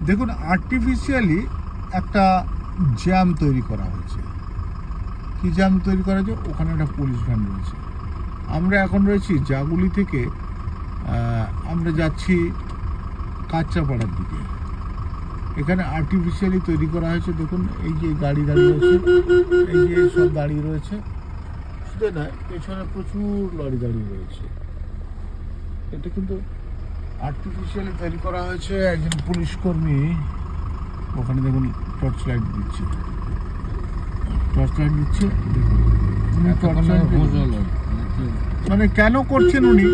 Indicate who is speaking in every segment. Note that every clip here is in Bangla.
Speaker 1: দেখুন আর্টিফিশিয়ালি একটা জ্যাম তৈরি করা হয়েছে। কি জ্যাম তৈরি করা হয়েছে? ওখানে একটা পুলিশ ভ্যান রয়েছে। আমরা এখন রয়েছি জাগুলি থেকে আমরা যাচ্ছি কাঁচাপাড়ার দিকে। এখানে আর্টিফিশিয়ালি তৈরি করা হয়েছে। দেখুন এই যে গাড়ি দাঁড়িয়ে রয়েছে, এই যে সব দাঁড়িয়ে রয়েছে, শুধু নয় পেছনে প্রচুর লরি দাঁড়িয়ে রয়েছে। এটা কিন্তু আর্টিফিশিয়ালি তৈরি করা হয়েছে। একজন পুলিশ কর্মী ওখানে দেখুন টর্চ লাইট দিচ্ছে, মানে কেন করছেন উনি?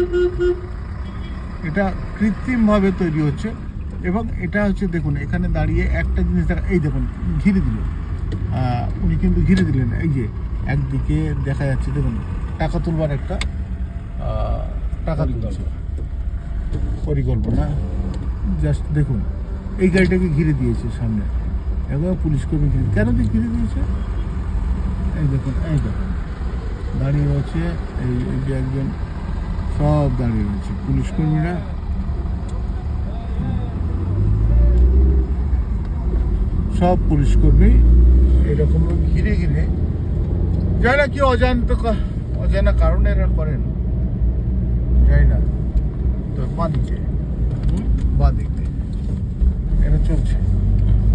Speaker 1: এটা কৃত্রিমভাবে তৈরি হচ্ছে এবং এটা হচ্ছে দেখুন এখানে দাঁড়িয়ে একটা জিনিস দেখা, এই দেখুন ঘিরে দিল, উনি কিন্তু ঘিরে দিলেন। এই যে একদিকে দেখা যাচ্ছে দেখুন টাকা তুলবার একটা টাকা তুলছে পরিকল্পনা। জাস্ট দেখুন এই গাড়িটাকে ঘিরে দিয়েছে সামনে, এবার পুলিশ কর্মী ঘিরে, কেন ঘিরে দিয়েছে? এই দেখুন দাঁড়িয়ে রয়েছে, এই যে একজন, সব দাঁড়িয়ে রয়েছে পুলিশ কর্মীরা। সব পুলিশ কর্মী এরকম ঘিরে ঘিরে, যারা কি অজানা কারণে এরা করেন যাই না, তো বাদিকে এটা চলছে,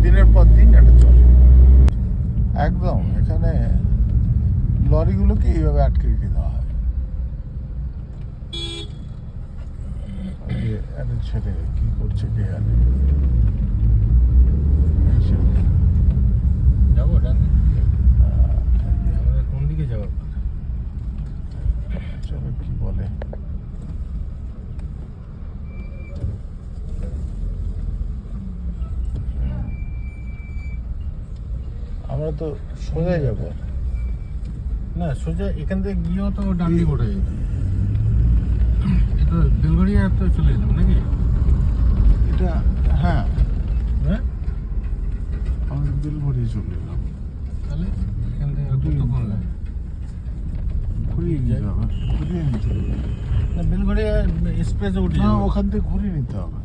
Speaker 1: দিনের পর দিন এটা চলে একদম। এখানে লরিগুলোকে এইভাবে আটকে রেখে দেওয়া হয়। একটা ছেলে কি করছে কে জানে।
Speaker 2: যাবো কোন দিকে যাবো?
Speaker 1: চলো কি বলে। আমরা তো সোজা যাবো
Speaker 2: না, সোজা এখান থেকে গিয়েও তো ডান দিকে ওঠা যেত। এটা বেলঘড়িয়া তো চলে যেতাম নাকি?
Speaker 1: এটা হ্যাঁ,
Speaker 2: হ্যাঁ
Speaker 1: আমাদের বেলঘড়িয়ে চলে এলাম।
Speaker 2: তাহলে এখান থেকে কতক্ষণ লাগে?
Speaker 1: ঘুরিয়ে নিতে হবে, ঘুরিয়ে নিতে হবে।
Speaker 2: না, বেলঘড়িয়া এক্সপ্রেসে উঠে
Speaker 1: না,
Speaker 2: যাবো।
Speaker 1: ওখান থেকে ঘুরিয়ে নিতে হবে।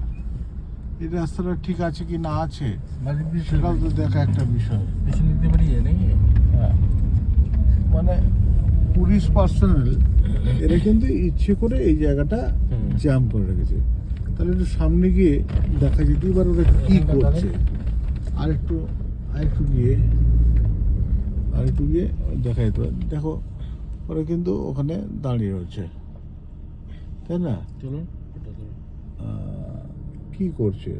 Speaker 1: এই রাস্তাটা ঠিক আছে কি না আছে
Speaker 2: বাড়ির দিকে
Speaker 1: সেটাও তো দেখা একটা বিষয়।
Speaker 2: বেশি নিতে পারি নাকি?
Speaker 1: হ্যাঁ, মানে পুলিশ পার্সোনাল এরা কিন্তু ইচ্ছে করে এই জায়গাটা জ্যাম করে রেখেছে। তাহলে একটু সামনে গিয়ে দেখা যেত এবার ওরা কি করছে। আরেকটু গিয়ে দেখা যেত। দেখো ওরা কিন্তু ওখানে দাঁড়িয়ে রয়েছে, তাই না?
Speaker 2: চলুন।
Speaker 1: কি করছে?